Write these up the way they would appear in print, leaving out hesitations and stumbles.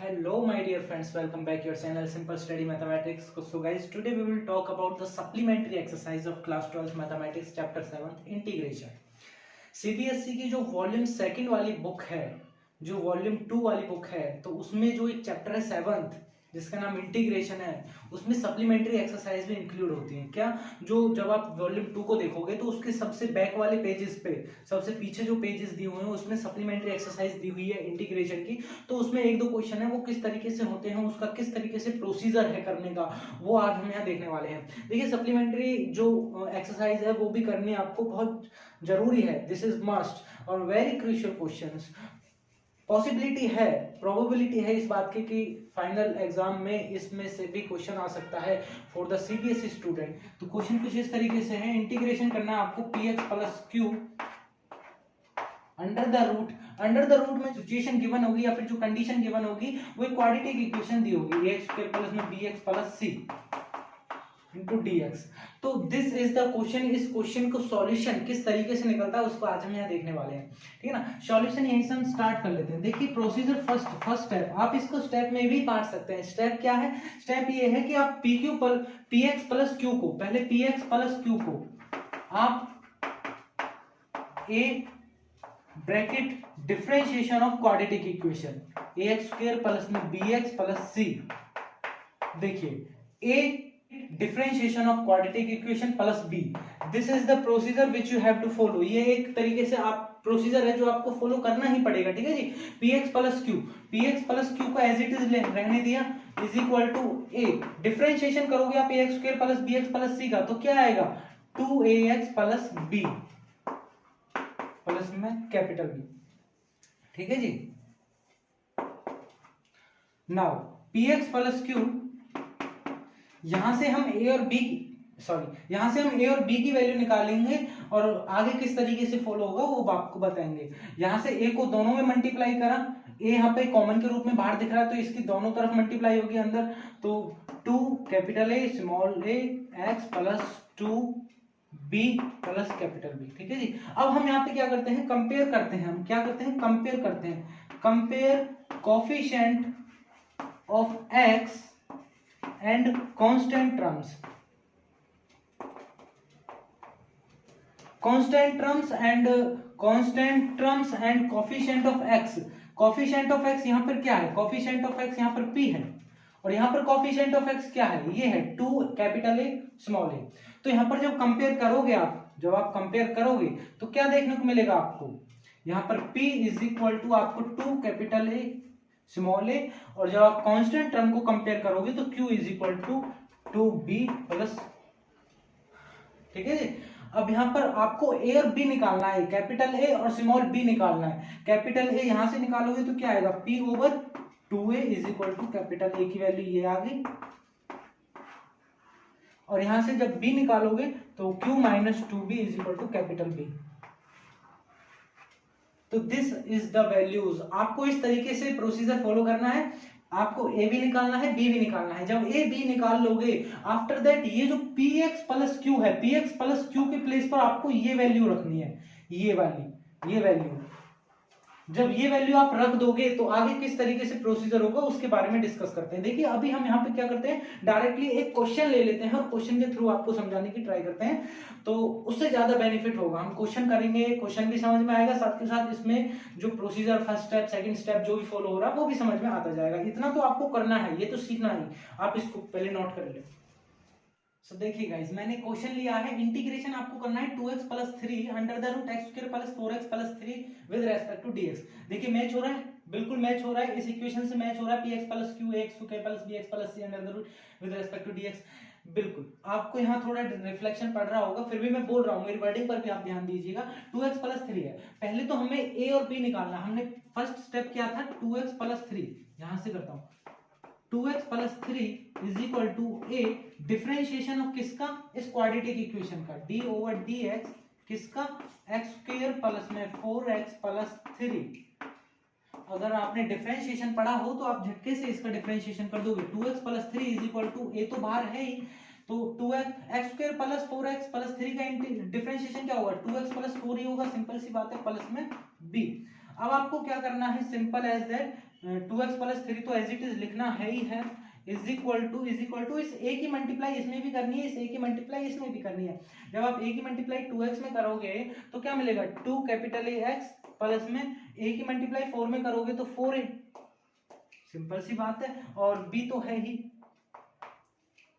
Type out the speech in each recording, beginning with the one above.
Hello my dear friends, welcome back your channel Simple Study Mathematics. So guys, today we will talk about the supplementary exercise of class 12 mathematics chapter 7 integration. CBSE की जो volume second वाली book है, जो volume 2 वाली book है, तो उसमें जो एक चैप्टर है 7th जिसका नाम इंटीग्रेशन है, उसमें सप्लीमेंट्री एक्सरसाइज भी इंक्लूड होती हैं। क्या, जो जब आप वॉल्यूम 2 को देखोगे तो उसके सबसे बैक वाले पेजेस पे, सबसे पीछे जो पेजेस दिए हुए हैं उसमें सप्लीमेंट्री एक्सरसाइज दी हुई है इंटीग्रेशन की। तो उसमें एक दो क्वेश्चन है, वो किस तरीके से होते हैं, उसका किस तरीके से प्रोसीजर है करने का, वो आज हम यहाँ देखने वाले हैं। देखिए, सप्लीमेंट्री जो एक्सरसाइज है वो भी करनी आपको बहुत जरूरी है। दिस इज मस्ट और वेरी क्रूशियल क्वेश्चंस। पॉसिबिलिटी है, प्रोबेबिलिटी है इस बात की कि फाइनल एग्जाम में इसमें से भी क्वेश्चन आ सकता है फॉर द सीबीएसई स्टूडेंट। तो क्वेश्चन कुछ इस तरीके से है, इंटीग्रेशन करना है आपको px plus q under the root में सिचुएशन गिवन होगी या फिर जो कंडीशन गिवन होगी वो एक क्वाड्रेटिक इक्वेशन दी होगी, ax स्क्वायर प्लस में bx plus c into dx। तो दिस इज द क्वेश्चन। इस क्वेश्चन को सॉल्यूशन किस तरीके से निकलता है उसको आज हम यहाँ देखने वाले हैं, ठीक है ना। सॉल्यूशन यहीं से हम स्टार्ट कर लेते हैं। देखिए, प्रोसीजर फर्स्ट स्टेप, आप इसको स्टेप में भी बांट सकते हैं। स्टेप क्या है? स्टेप ये है कि आप px प्लस क्यू को, पहले px प्लस क्यू को आप a bracket differentiation of quadratic equation ax square plus में bx प्लस c। देखिए, a differentiation of quadratic equation plus b, this is the procedure which you have to follow. ये एक तरीके से आप procedure है जो आपको फॉलो करना ही पड़ेगा, ठीक है जी। px प्लस क्यू को एज इट इज रहने दिया, is equal to a, differentiation करोगे आप ax square plus bx plus c का, तो क्या आएगा 2ax प्लस b प्लस में कैपिटल B, ठीक है जी। नाउ px प्लस क्यू, यहां से हम a और b की वैल्यू निकालेंगे और आगे किस तरीके से फॉलो होगा वो आपको बताएंगे। यहां से a को दोनों में मल्टीप्लाई करा, a यहाँ पे कॉमन के रूप में बाहर दिख रहा है तो इसकी दोनों तरफ मल्टीप्लाई होगी अंदर, तो 2 capital A small a x plus 2b plus capital B, ठीक है जी। अब हम यहाँ पे क्या करते हैं, कंपेयर करते हैं। हम क्या करते हैं, compare coefficient of x and constant terms and coefficient of x। coefficient of x यहाँ पर क्या है, coefficient of x यहाँ पर p है और यहाँ पर coefficient of x क्या है, ये है 2 कैपिटल A स्मॉल a। तो यहाँ पर जब कंपेयर करोगे जब आप कंपेयर करोगे तो क्या देखने को मिलेगा आपको, यहाँ पर p इज इक्वल टू आपको 2 कैपिटल A स्मॉल a, और जब आप कांस्टेंट टर्म को कंपेयर करोगे तो q is equal to 2b plus, ठीक है जी। अब यहाँ पर आपको a और b निकालना है, कैपिटल A और स्मॉल b निकालना है। कैपिटल A यहां से निकालोगे तो क्या आएगा, p over 2a is equal to capital A की वैल्यू ये आ गई, और यहां से जब b निकालोगे तो q minus 2b is equal to capital B। तो दिस इज द वैल्यूज। आपको इस तरीके से प्रोसीजर फॉलो करना है, आपको a भी निकालना है, b भी निकालना है। जब a b निकाल लोगे, आफ्टर दैट ये जो px प्लस क्यू है, px प्लस क्यू के प्लेस पर आपको ये वैल्यू रखनी है, ये वैल्यू। जब ये वैल्यू आप रख दोगे तो आगे किस तरीके से प्रोसीजर होगा उसके बारे में डिस्कस करते हैं। देखिए, अभी हम यहाँ पे क्या करते हैं, डायरेक्टली एक क्वेश्चन ले लेते हैं और क्वेश्चन के थ्रू आपको समझाने की ट्राई करते हैं, तो उससे ज्यादा बेनिफिट होगा। हम क्वेश्चन करेंगे, क्वेश्चन भी समझ में आएगा, साथ के साथ इसमें जो procedure first step second step जो भी फॉलो हो रहा है वो भी समझ में आता जाएगा। इतना तो आपको करना है, ये तो सीखना ही, आप इसको पहले नोट कर ले। So, देखिए गाइस, मैंने क्वेश्चन लिया है, इंटीग्रेशन आपको करना है 2x plus 3 under the root x square plus 4x plus 3 with respect to dx। देखिए, मैच हो रहा है, बिल्कुल मैच हो रहा है, इस इक्वेशन से मैच हो रहा है, px plus q ax square plus bx plus c under the root with respect to dx। बिल्कुल, आपको यहाँ थोड़ा रिफ्लेक्शन पड़ रहा होगा, फिर भी मैं बोल रहा हूँ, मेरी वर्डिंग पर भी आप ध्यान दीजिएगा। 2x प्लस 3 है, पहले तो हमें a और b निकालना। हमने फर्स्ट स्टेप क्या था, 2x प्लस 3, यहां से करता हूँ, 2x plus 3 is equal to a differentiation of किसका, इस क्वाड्रेटिक इक्वेशन का, d ओवर dx किसका, x स्क्वायर प्लस में 4x प्लस 3। अगर आपने डिफरेंशिएशन पढ़ा हो तो आप झटके से इसका डिफरेंशिएशन कर दोगे। 2x plus 3 is equal to a तो बाहर है ही, तो 2x square plus 4x plus 3 का डिफरेंशिएशन क्या होगा, 2x प्लस 4 ही होगा, सिंपल सी बात है, प्लस में b। अब आपको क्या करना है, simple as that 2x plus 3 तो एज इट इज लिखना है ही है, इज इक्वल टू इस a की मल्टीप्लाई इसमें भी करनी है, इस a की मल्टीप्लाई इसमें भी करनी है। जब आप a की मल्टीप्लाई 2x में करोगे तो क्या मिलेगा, 2 कैपिटल A x प्लस में a की मल्टीप्लाई 4 में करोगे तो 4a, सिंपल सी बात है, और b तो है ही।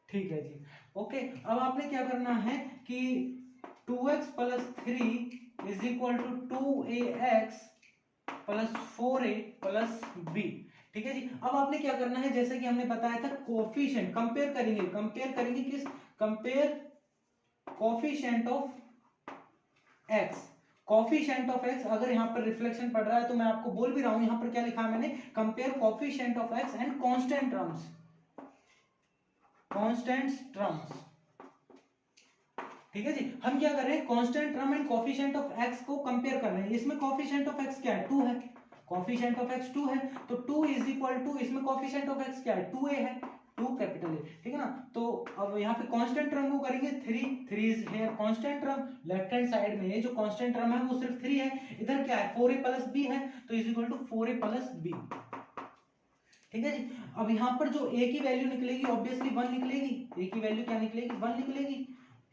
ठीक है जी, ओके। अब आपने क्या करना है कि 2x plus 3 is equal to 2ax plus 4a plus b। ठीक है जी, अब आपने क्या करना है, जैसे कि हमने बताया था कोफिशिएंट कंपेयर करेंगे किस, कंपेयर कोफिशिएंट ऑफ x। अगर यहाँ पर रिफ्लेक्शन पड़ रहा है तो मैं आपको बोल भी रहा हूं, यहाँ पर क्या लिखा है मैंने, compare coefficient of x and constant terms. ठीक है जी, हम क्या कर रहे हैं, constant term and coefficient of x को कंपेयर कर रहे हैं। इसमें कोफिशिएंट ऑफ x क्या है, 2 है, कोफिशिएंट ऑफ x 2 है, तो 2 इज इक्वल टू, इसमें कोफिशिएंट ऑफ x क्या है, 2a है, 2 कैपिटल A, ठीक है ना। तो अब यहाँ पे कांस्टेंट टर्म को करेंगे 3 is here constant term, left hand side में जो कांस्टेंट टर्म है वो सिर्फ 3 है, इधर क्या है 4a प्लस b है, तो is equal to 4a plus b। ठीक है जी, अब यहाँ पर जो a की वैल्यू निकलेगी ऑब्वियसली 1 निकलेगी, a की वैल्यू क्या निकलेगी, 1 निकलेगी।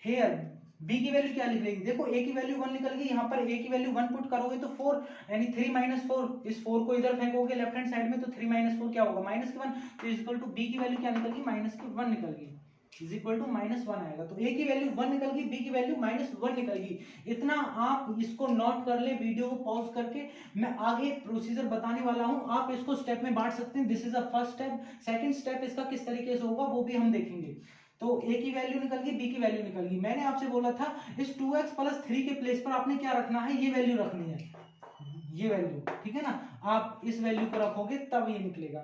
हेयर b की वैल्यू क्या निकलेगी, देखो a की वैल्यू 1 निकल गई, यहाँ पर a की वैल्यू 1 पुट करोगे तो 4, यानी 3 माइनस 4, इस 4 को इधर फेंकोगे लेफ्ट हैंड साइड में तो 3 माइनस 4 क्या होगा, माइनस के 1, तो इज इक्वल टू b की वैल्यू क्या निकल गई, माइनस के 1 निकल गई, इज इक्वल टू माइनस 1 आएगा। तो a की वैल्यू 1 निकल गई, b की वैल्यू माइनस 1 निकल गई। इतना आप इसको नोट कर ले, वीडियो को पॉज करके, मैं आगे प्रोसीजर बताने वाला हूं, आप इसको स्टेप में बांट सकते हैं। This is a first step, second step इसका किस तरीके से होगा वो भी हम देखेंगे। तो a की वैल्यू निकल गई, b की वैल्यू निकल गई। मैंने आपसे बोला था इस 2x प्लस 3 के प्लेस पर आपने क्या रखना है, ये वैल्यू रखनी है, ये वैल्यू, ठीक है ना। आप इस वैल्यू को रखोगे तब ये निकलेगा।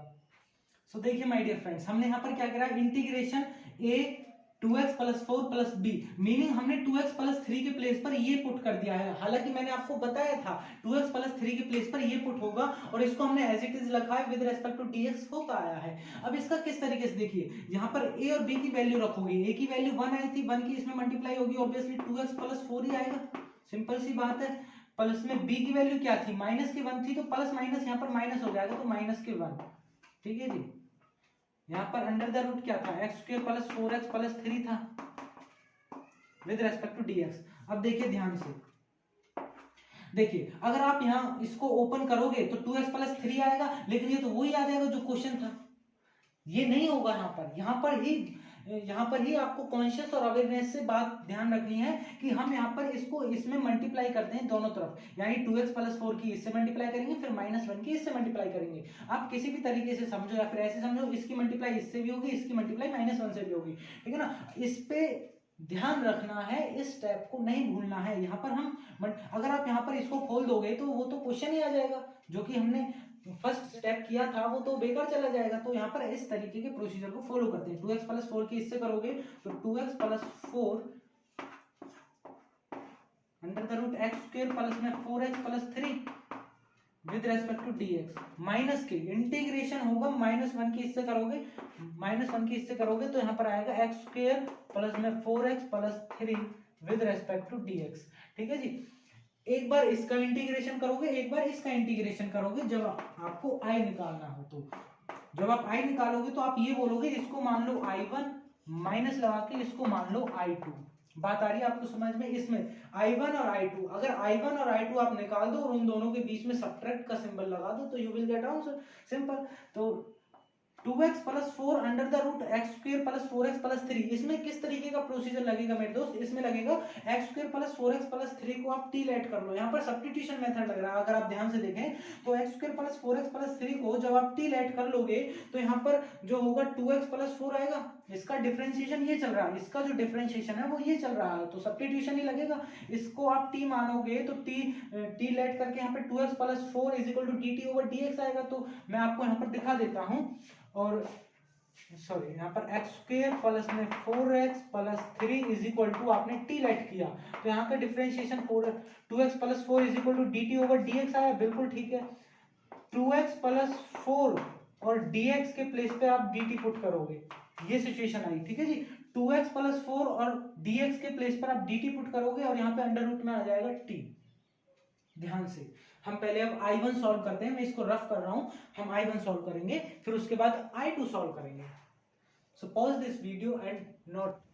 सो देखिए माय डियर फ्रेंड्स, हमने यहाँ पर क्या करा, integration a 2x plus 4 plus b, meaning हमने 2x प्लस 3 के प्लेस पर ये पुट कर दिया है। हालांकि मैंने आपको बताया था 2x प्लस 3 के प्लेस पर ये पुट होगा, और इसको हमने एज इट इज रखा है, विद रेस्पेक्ट टू dx होता आया है। अब इसका किस तरीके से देखिए, यहाँ पर a और b की वैल्यू रखोगे, a की वैल्यू 1 आई थी, 1 की इसमें मल्टीप्लाई होगी, ऑब्वियसली 2x प्लस 4 ही आएगा, सिंपल सी बात है। प्लस में b की वैल्यू क्या थी, माइनस की 1 थी, तो प्लस माइनस यहाँ पर माइनस हो जाएगा, तो माइनस के 1, ठीक है जी। यहाँ पर अंडर द रूट क्या था, x square plus 4x plus 3 था विद रेस्पेक्ट टू dx। अब देखिए ध्यान से, देखिए अगर आप यहाँ इसको ओपन करोगे तो 2x प्लस 3 आएगा, लेकिन ये तो वही आ जाएगा जो क्वेश्चन था, ये नहीं होगा। यहाँ पर ही आपको कॉन्शियस और अवेयरनेस से बात ध्यान रखनी है कि हम यहाँ पर इसको इसमें मल्टीप्लाई करते हैं दोनों तरफ, यानी 2x प्लस 4 की इससे मल्टीप्लाई करेंगे, फिर माइनस 1 की इससे मल्टीप्लाई करेंगे। आप किसी भी तरीके से समझो या फिर ऐसे समझो, इसकी मल्टीप्लाई इससे भी होगी, इसकी मल्टीप्लाई माइनस 1 से भी होगी, ठीक है ना। इस पे ध्यान रखना है, इस स्टेप को नहीं भूलना है। यहाँ पर हम अगर आप यहाँ पर इसको खोल दोगे तो वो तो क्वेश्चन ही आ जाएगा, जो कि हमने फर्स्ट स्टेप किया था वो तो बेकार चला जाएगा। तो यहाँ पर इस तरीके के प्रोसीजर को फॉलो करते हैं। 2x प्लस 4 की इससे करोगे तो 2x plus 4 under the root x square plus में 4x plus 3 with respect to dx, minus के इंटीग्रेशन होगा, माइनस 1 की इससे करोगे तो यहाँ पर आएगा x स्क्वायर प्लस में 4x plus 3 with respect to dx, ठीक है जी। एक बार इसका इंटीग्रेशन करोगे, एक बार इसका इंटीग्रेशन करोगे, जब आपको i निकालना हो तो जब आप i निकालोगे तो आप ये बोलोगे, इसको मान लो i1 माइनस लगा के इसको मान लो i2। बात आ रही है आपको समझ में, इसमें i1 और i2, अगर i1 और i2 आप निकाल दो और उन दोनों के बीच में सब्ट्रैक्ट का सिंबल लगा दो तो you will get answer, simple. तो 2x plus 4 under the root x square plus 4x plus 3, इसमें किस तरीके का प्रोसीजर लगेगा मेरे दोस्त, इसमें लगेगा x square plus 4x plus 3 को आप t लेट कर लो। यहाँ पर सब्स्टिट्यूशन मेथड लग रहा है, अगर आप ध्यान से देखें तो x square plus 4x plus 3 को जब आप t लेट कर लोगे तो यहाँ पर जो होगा 2x प्लस 4 आएगा, इसका डिफरेंशिएशन ये चल रहा है, इसका जो डिफरेंशिएशन है वो ये चल रहा है, तो सब्स्टिट्यूशन ही लगेगा। इसको आप t मानोगे तो t लेट करके यहाँ पे 2x plus 4 is equal to dt over dx आएगा। तो मैं आपको यहाँ पर दिखा देता हूँ, और सॉरी यहाँ पर x स्क्वायर प्लस में 4x plus 3 is equal to आपने t लेट किया, तो यहाँ का differentiation 2x plus 4 is equal to dt over dx आया, बिल्कुल ठीक है। 2x प्लस 4 और dx के प्लेस पे आप dt पुट करोगे, ये सिचुएशन आई, ठीक है जी। 2x प्लस 4 और dx के प्लेस पर आप dt पुट करोगे और यहाँ पे अंडर रूट में आ जाएगा t, ध्यान से। हम पहले अब I1 सॉल्व करते हैं, मैं इसको रफ कर रहा हूं, हम I1 सॉल्व करेंगे, फिर उसके बाद I2 सॉल्व करेंगे। So pause this video and note.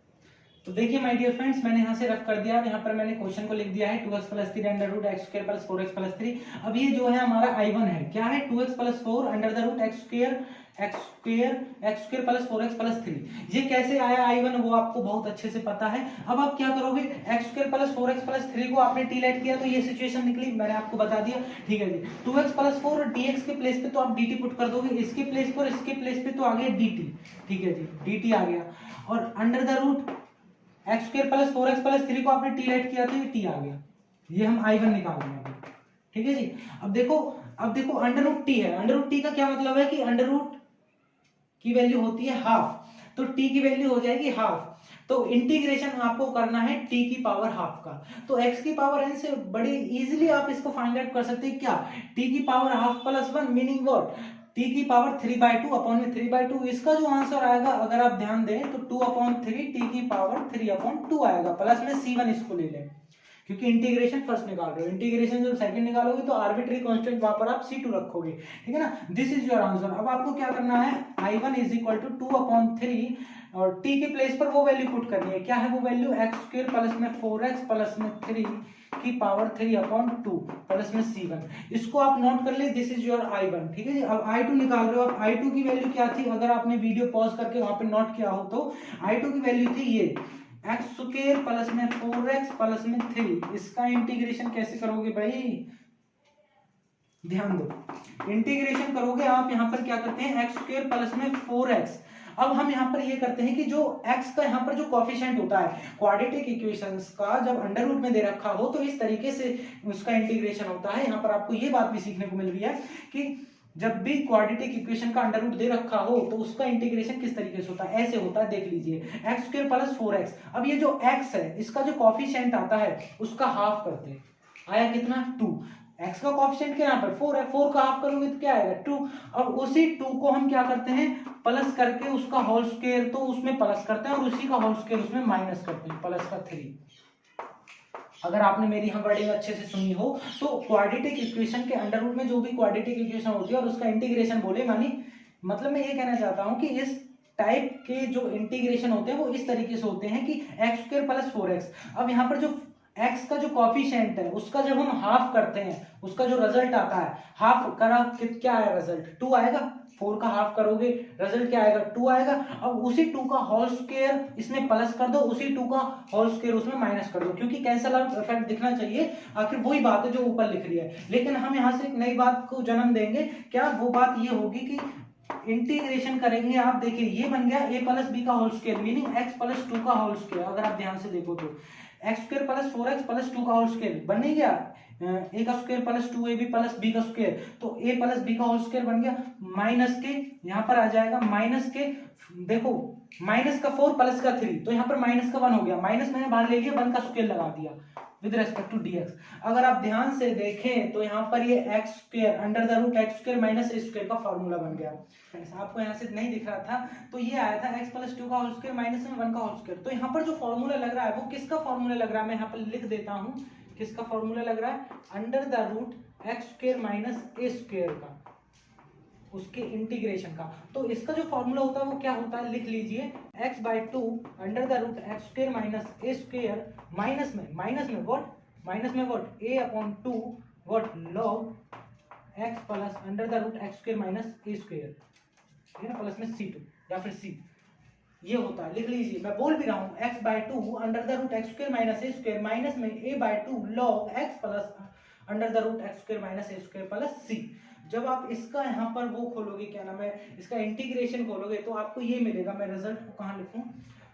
तो देखिए माय डियर फ्रेंड्स, मैंने यहाँ से रफ कर दिया। यहाँ पर मैंने क्वेश्चन को लिख दिया है 2x + 3 under root x square plus 4x plus 3। अब ये जो है हमारा I1 है, क्या है 2x + 4 under the root x square plus 4x plus 3। ये कैसे आया I1 वो आपको बहुत अच्छे से पता है। अब आप क्या करोगे, x square plus 4x plus 3 को आपने टी लेट किया तो ये सिचुएशन निकली, मैंने आपको बता दिया, ठीक है जी। 2x + 4 और dx के प्लेस पे तो आप dt पुट कर दोगे, इसके प्लेस पर इसके प्लेस पे तो आ गया dt, ठीक है जी, dt आ गया। और under the root x square plus 4x plus 3 को आपने टी लेट किया तो ये t आ गया। ये हम I1 निकाल देंगे, ठीक है जी। अब देखो अंडर रूट टी है, अंडर रूट टी का क्या मतलब है कि अंडर रूट की वैल्यू होती है हाफ, तो t की वैल्यू हो जाएगी हाफ। तो इंटीग्रेशन आपको करना है t की पावर हाफ का, तो x की पावर n से बड़ी इजीली आप इसको फाइंड आउट कर सकते हैं। क्या, t की power half plus 1 meaning what, t की पावर 3/2 अपॉन में 3/2। इसका जो आंसर आएगा अगर आप ध्यान दें तो 2/3 t की पावर 3/2 आएगा, प्लस में c1 इसको ले लें, क्योंकि इंटीग्रेशन फर्स्ट निकाल रहे हो, इंटीग्रेशन जब सेकंड निकालोगे तो आर्बिट्री कांस्टेंट वहां पर आप c2 रखोगे, ठीक है ना। This is your answer. अब आपको क्या करना है, I1 = 2/3 और t के प्लेस पर वो वैल्यू पुट करनी है, क्या है वो वैल्यू, x स्क्वायर प्लस में 4x प्लस में 3 की पावर 3/2 प्लस में c1। इसको आप नोट कर ले, दिस इज योर I1, ठीक है जी। अब I2 निकाल रहे हो, अब I2 की वैल्यू क्या थी, अगर आपने वीडियो पॉज करके वहां पे नोट किया हो तो I2 की वैल्यू थी ये x स्क्वायर प्लस में 4x प्लस में 3। इसका इंटीग्रेशन कैसे करोगे भाई, ध्यान दो, इंटीग्रेशन करोगे आप यहाँ पर क्या करते हैं, x स्क्वायर प्लस में 4x। अब हम यहाँ पर ये करते हैं कि जो x का यहाँ पर जो कोफिशिएंट होता है क्वाड्रेटिक इक्वेशंस का, जब अंडर रूट में दे रखा हो तो इस तरीके से उसका इंटीग्रेशन होता है। यहाँ पर आपको ये बात भी सीखने को मिल रही है कि जब भी क्वाड्रेटिक इक्वेशन का अंडर रूट दे रखा हो तो उसका इंटीग्रेशन किस तरीके से होता है, ऐसे होता है, देख लीजिए, x स्क्वायर प्लस 4x। अब ये जो x है इसका जो कोफिशिएंट आता है उसका हाफ करते हैं, आया कितना 2। x का कोफिशिएंट क्या यहाँ पर 4 है, 4 का हाफ करोगे तो क्या आएगा 2। अब उसी 2 को हम क्या करते हैं, प्लस करके उसका होल स्क्वायर तो उसमें प्लस करते हैं और उसी का होल स्क्वायर उसमें माइनस करते हैं, प्लस का 3। अगर आपने मेरी यहाँ वर्डिंग अच्छे से सुनी हो तो क्वाड्रेटिक इक्वेशन के अंडर रूट में जो भी क्वाड्रेटिक इक्वेशन होती है और उसका इंटीग्रेशन बोले, मानी मतलब मैं ये कहना चाहता हूँ कि इस टाइप के जो इंटीग्रेशन होते हैं वो इस तरीके से होते हैं कि x स्क्वायर प्लस 4x। अब यहाँ पर जो x का जो कोफिशिएंट है उसका जब हम हाफ करते हैं उसका जो रिजल्ट आता है, हाफ करा क्या आया रिजल्ट 2 आएगा, 4 का हाफ करोगे रिजल्ट क्या आएगा 2 आएगा। अब उसी 2 का होल स्क्वायर इसमें प्लस कर दो, उसी 2 का होल स्क्वायर उसमें माइनस कर दो, क्योंकि कैंसल आउट इफेक्ट दिखना चाहिए, आखिर वही बात है जो ऊपर लिख रही है। लेकिन हम यहाँ से एक नई बात को जन्म देंगे, क्या वो बात ये होगी कि इंटीग्रेशन करेंगे आप, देखिए ये बन गया a प्लस बी का whole square meaning x plus 2 का होल स्क्वायर। अगर आप ध्यान से देखो तो x square plus 4x plus 2 का होल स्क्वायर बन नहीं गया, a का square plus 2ab plus b का स्क्वायर, तो a प्लस b का होल स्क्वायर बन गया, माइनस के यहाँ पर आ जाएगा माइनस के, देखो माइनस का 4 प्लस का 3, तो यहाँ पर माइनस का 1 हो गया, माइनस मैंने बाहर ले लिया, 1 का स्क्वायर लगा दिया विद रेस्पेक्ट टू dx। अगर आप ध्यान से देखें तो यहाँ पर ये x square under the root x square minus a square का फॉर्मूला बन गया। आपको यहाँ से नहीं दिख रहा था तो ये आया था x प्लस 2 का होल स्क्वायर माइनस में 1 का होल स्क्वायर। तो यहाँ पर जो फॉर्मूला लग रहा है वो किसका फॉर्मूला लग रहा है, मैं यहाँ पर लिख देता हूँ किसका फॉर्मूला लग रहा है, under the root x square minus a square का, उसके इंटीग्रेशन का। तो इसका जो फॉर्मूला होता है वो क्या होता है, लिख लीजिए x/2 under the root x square minus a square minus में what a/2 what log x plus under the root x square minus a square, ठीक है ना, प्लस में c2 या फिर c, ये होता है, लिख लीजिए, मैं बोल भी रहा हूँ x/2 under the root x square minus a square minus में a/2 log x plus under the root x square minus a square plus c। जब आप इसका यहाँ पर वो खोलोगे, क्या नाम है, इसका इंटीग्रेशन खोलोगे तो आपको ये मिलेगा। मैं रिजल्ट को कहाँ लिखूं,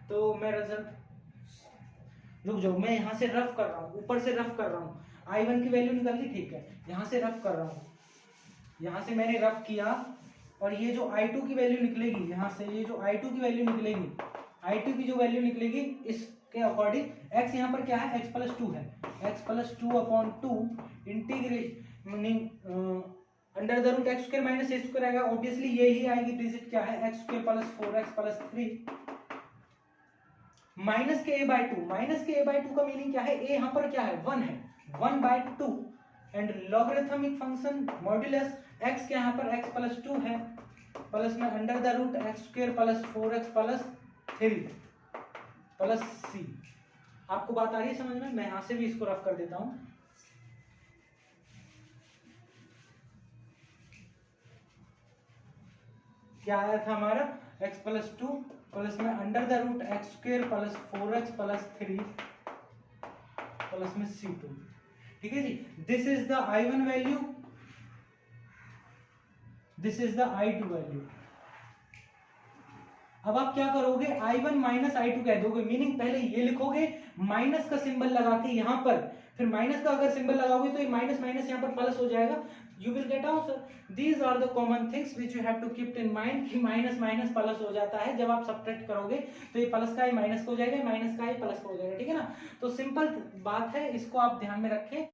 तो मैं रिजल्ट रुक जाओ, मैं यहाँ से रफ कर रहा हूँ, ऊपर से रफ कर रहा हूँ, I1 की वैल्यू निकल गई, ठीक है, यहाँ से रफ कर रहा हूँ, यहाँ से मैंने रफ किया और ये जो I2 की वैल्यू निकलेगी, यहाँ से ये जो I2 की वैल्यू निकलेगी, I2 की जो वैल्यू निकलेगी इसके अकॉर्डिंग x यहाँ पर क्या है, x प्लस 2 है, x plus 2/2 integration under the root x square minus a square आएगा, ऑब्वियसली यही आएगी डिजिट, क्या है x square plus 4x plus 3 minus के a/2, माइनस के a/2 का मीनिंग क्या है, a यहाँ पर क्या है 1 है, 1/2 and logarithmic function modulus x के यहाँ पर x प्लस 2 है प्लस में under the root x square plus 4x plus 3 plus c। आपको बात आ रही है समझ में? मैं यहां से भी इसको रफ कर देता हूं। क्या आया था हमारा x प्लस 2 प्लस में under the root x square plus 4x plus 3 plus में c2। ठीक है जी, this is the I1 value, this is the I2 value. अब आप क्या करोगे, I1 माइनस I2 कह दोगे, मीनिंग पहले ये लिखोगे माइनस का सिंबल लगा के यहां पर, फिर माइनस का अगर सिंबल लगाओगे तो ये माइनस माइनस यहाँ पर प्लस हो जाएगा। You will get answer. These are the common things which you have to keep in mind कि माइनस माइनस प्लस हो जाता है। जब आप सब्ट्रैक्ट करोगे तो ये प्लस का ये माइनस का हो जाएगा, माइनस का ये प्लस का हो जाएगा। ठीक है ना, तो सिंपल बात है, इसको आप ध्यान में रखें।